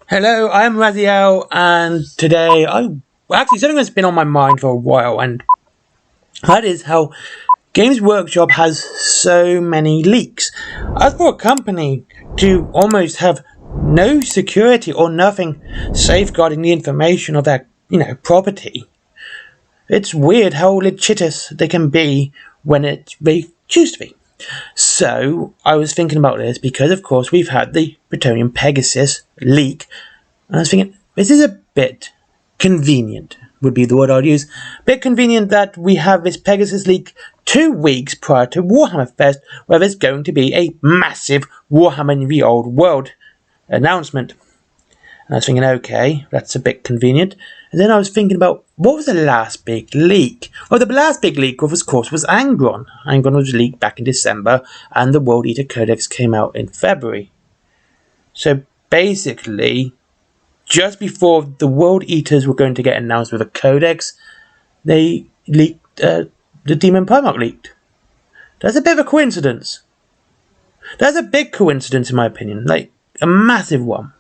Hello, I'm Raziel, and today actually something that's been on my mind for a while, and that is how Games Workshop has so many leaks. As for a company to almost have no security or nothing safeguarding the information of their, property, it's weird how litigious they can be when they choose to be. So I was thinking about this because, of course, we've had the Plutonium Pegasus leak, and I was thinking, this is a bit convenient, would be the word I'd use. Bit convenient that we have this Pegasus leak 2 weeks prior to Warhammer Fest, where there's going to be a massive Warhammer in the Old World announcement. And I was thinking, okay, that's a bit convenient. And then I was thinking about, what was the last big leak? Well, the last big leak, of course, was Angron. Angron was leaked back in December, and the World Eater Codex came out in February. So basically, just before the World Eaters were going to get announced with a Codex, they leaked, the Demon Primarch leaked. That's a bit of a coincidence. That's a big coincidence in my opinion, like a massive one.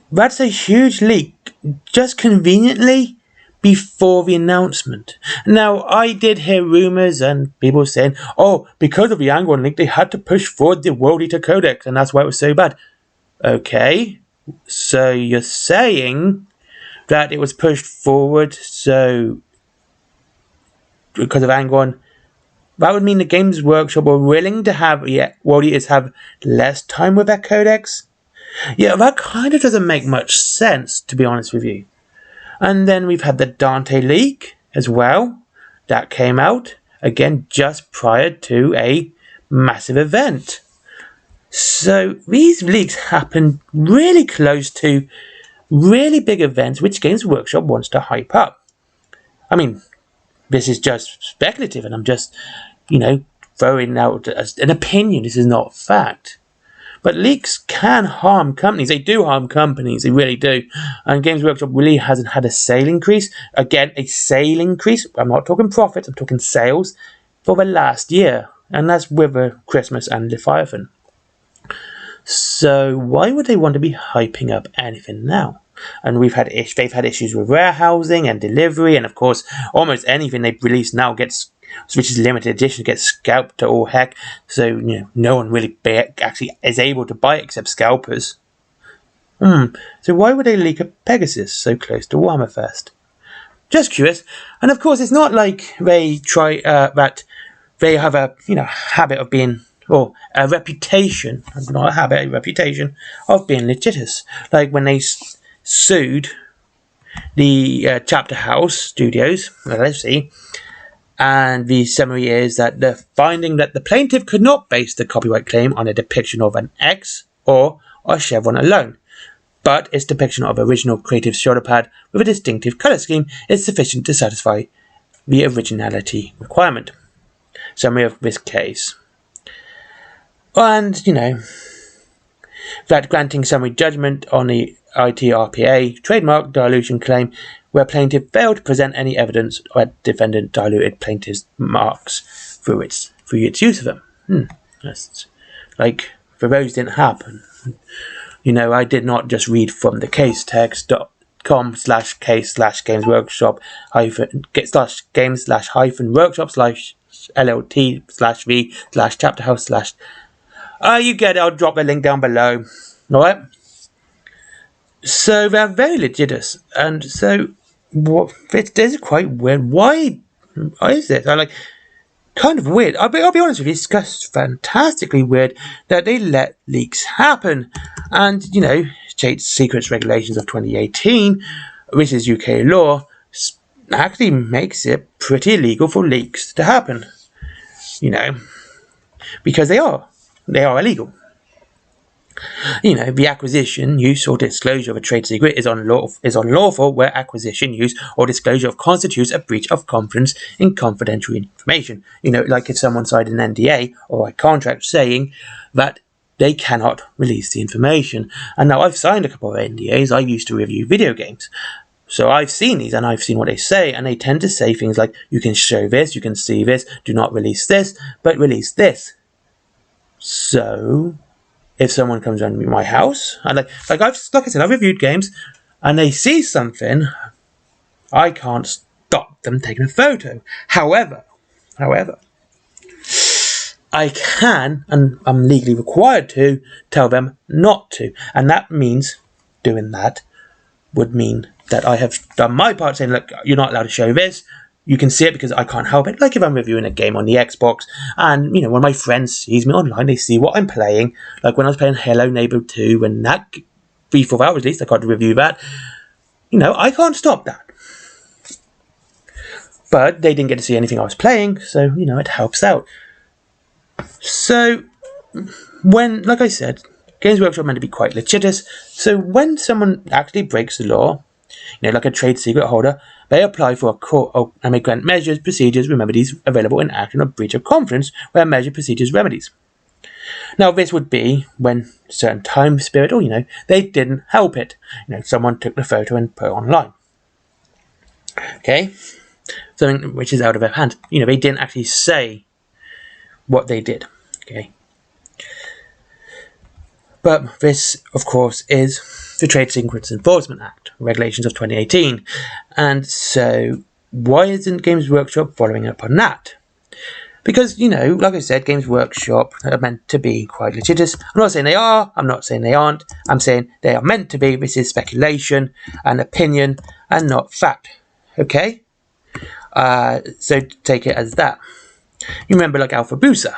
That's a huge leak, just conveniently before the announcement. Now, I did hear rumours and people saying, oh, because of the Angron leak, they had to push forward the World Eater Codex, and that's why it was so bad. Okay, so you're saying that it was pushed forward, so because of Angron, that would mean the Games Workshop were willing to have World Eaters have less time with their Codex? Yeah, that kind of doesn't make much sense, to be honest with you. And then we've had the Dante leak as well. That came out, again, just prior to a massive event. So these leaks happen really close to really big events which Games Workshop wants to hype up. I mean, this is just speculative, and I'm just, throwing out an opinion. This is not fact. But leaks can harm companies. They do harm companies. They really do. And Games Workshop really hasn't had a sale increase. Again, a sale increase. I'm not talking profits. I'm talking sales for the last year. And that's with Christmas and Leviathan. So why would they want to be hyping up anything now? And they've had issues with warehousing and delivery. And of course, almost anything they've released now which is limited edition, gets scalped to all heck. So, no one really actually is able to buy it except scalpers. So why would they leak a Pegasus so close to Warhammer Fest? Just curious. And of course, it's not like they try that they have a habit of being, or a reputation, not a habit, a reputation of being litigious. Like when they sued the Chapterhouse Studios, let's see. And the summary is that the finding that the plaintiff could not base the copyright claim on a depiction of an X or a chevron alone, but its depiction of original creative shoulder pad with a distinctive colour scheme is sufficient to satisfy the originality requirement. Summary of this case. And, that granting summary judgment on the ITRPA trademark dilution claim, where plaintiff failed to present any evidence that defendant diluted plaintiff's marks through its use of them. That's like, for those didn't happen. I did not just read from the casetext.com/case/gamesworkshop games/games/workshop/LLT/V/chapterhouse/ you get it, I'll drop the link down below. Alright? So they're very litigious, and so this is quite weird. Why is this? Kind of weird. I'll be honest with you, it's just fantastically weird that they let leaks happen. And, State Secrets Regulations of 2018, which is UK law, actually makes it pretty illegal for leaks to happen. Because they are illegal. The acquisition, use, or disclosure of a trade secret is unlawful where acquisition, use, or disclosure constitutes a breach of confidence in confidential information. Like if someone signed an NDA or a contract saying that they cannot release the information. And now I've signed a couple of NDAs. I used to review video games. So I've seen these and I've seen what they say, and they tend to say things like, you can show this, you can see this, do not release this, but release this. So if someone comes around my house, and like I said, I've reviewed games, and they see something, I can't stop them taking a photo. However, I can, and I'm legally required to, tell them not to. And that means doing that would mean that I have done my part saying, look, you're not allowed to show this. You can see it because I can't help it. Like if I'm reviewing a game on the Xbox and, you know, when my friends sees me online, they see what I'm playing. Like when I was playing Hello Neighbor 2, when that 3-4 hours released, I got to review that. You know, I can't stop that. But they didn't get to see anything I was playing, so, you know, it helps out. So, when, like I said, Games Workshop are meant to be quite litigious, so when someone actually breaks the law, you know, like a trade secret holder, they apply for a court and may grant measures, procedures, remedies available in action or breach of confidence where measure, procedures, remedies. Now, this would be when certain time spirit, or, you know, they didn't help it. You know, someone took the photo and put it online. Okay? Something which is out of their hands. You know, they didn't actually say what they did. Okay? But this, of course, is the Trade Secrets Enforcement Act, regulations of 2018. And so, why isn't Games Workshop following up on that? Because, you know, like I said, Games Workshop are meant to be quite litigious. I'm not saying they are, I'm not saying they aren't, I'm saying they are meant to be. This is speculation and opinion and not fact. Okay? So take it as that. You remember like Alpha Boosa.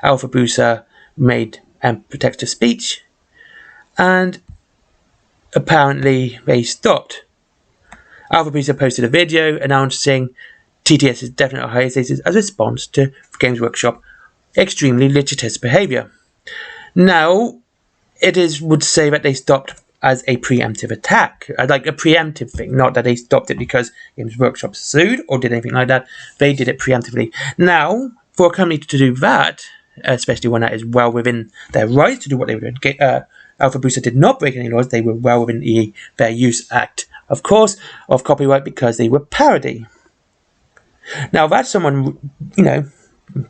Alpha Boosa made and protects speech, and apparently they stopped. Alpha Boosa posted a video announcing TTS's definite hiatus as a response to Games Workshop extremely litigious behaviour. Now, would say that they stopped as a preemptive attack, like a preemptive thing, not that they stopped it because Games Workshop sued or did anything like that. They did it preemptively. Now, for a company to do that, especially when that is well within their rights to do what they were doing, Alpha Boosa did not break any laws. They were well within the Fair Use Act, of course, of copyright because they were parody. Now, that's someone, you know,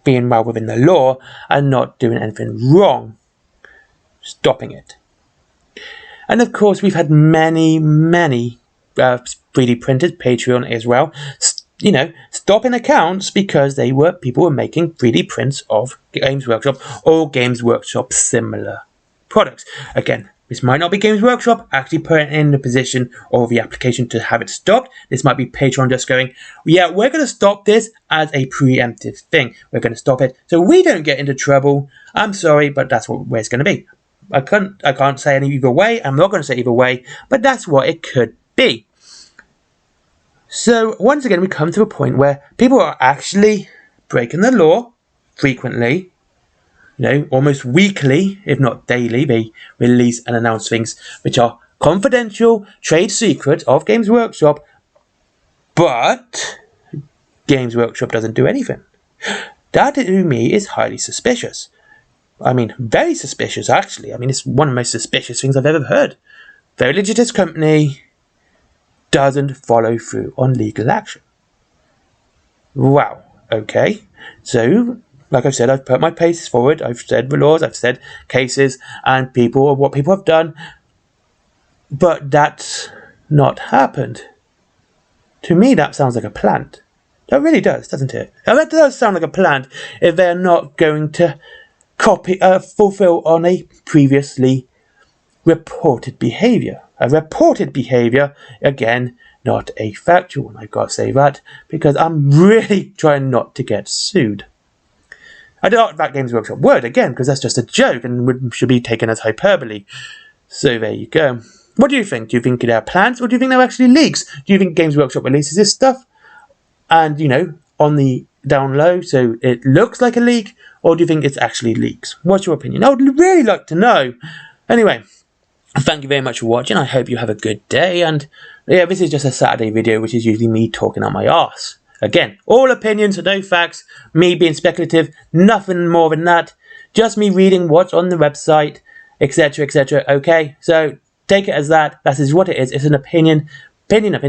being well within the law and not doing anything wrong, stopping it. And of course, we've had many 3D printers, Patreon as well, you know, stopping accounts because people were making 3D prints of Games Workshop or Games Workshop similar products. Again, this might not be Games Workshop actually putting in the position or the application to have it stopped. This might be Patreon just going, yeah, we're going to stop this as a preemptive thing. We're going to stop it so we don't get into trouble. I'm sorry, but that's where it's going to be. I can't say any either way. I'm not going to say either way, but that's what it could be. So once again, we come to a point where people are actually breaking the law frequently. You know, almost weekly, if not daily, they release and announce things which are confidential, trade secrets of Games Workshop, but Games Workshop doesn't do anything. That, to me, is highly suspicious. I mean, very suspicious, actually. I mean, it's one of the most suspicious things I've ever heard. Very legitimate company doesn't follow through on legal action. Wow. Okay. So, like I've said, I've put my pace forward. I've said the laws, I've said cases, and what people have done. But that's not happened. To me, that sounds like a plant. That really does, doesn't it? Now, that does sound like a plant if they're not going to fulfill on a previously reported behaviour. A reported behaviour, again, not a factual one. I've got to say that because I'm really trying not to get sued. I don't like that Games Workshop word again because that's just a joke and should be taken as hyperbole. So there you go. What do you think? Do you think they're plans or do you think they're actually leaks? Do you think Games Workshop releases this stuff and, you know, on the down low so it looks like a leak, or do you think it's actually leaks? What's your opinion? I would really like to know. Anyway, thank you very much for watching. I hope you have a good day, and yeah, this is just a Saturday video, which is usually me talking on my arse. Again, all opinions, no facts, me being speculative, nothing more than that. Just me reading what's on the website, etc, etc, okay? So, take it as that. That is what it is. It's an opinion. Opinion.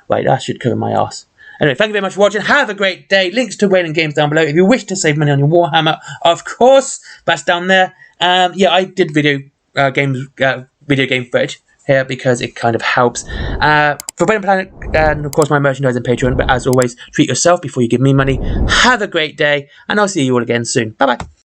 Right, that should cover my arse. Anyway, thank you very much for watching. Have a great day. Links to Wayland Games down below. If you wish to save money on your Warhammer, of course, that's down there. Yeah, I did video game footage here because it kind of helps. For Brain Planet, and of course my merchandise and Patreon. But as always, treat yourself before you give me money. Have a great day, and I'll see you all again soon. Bye bye.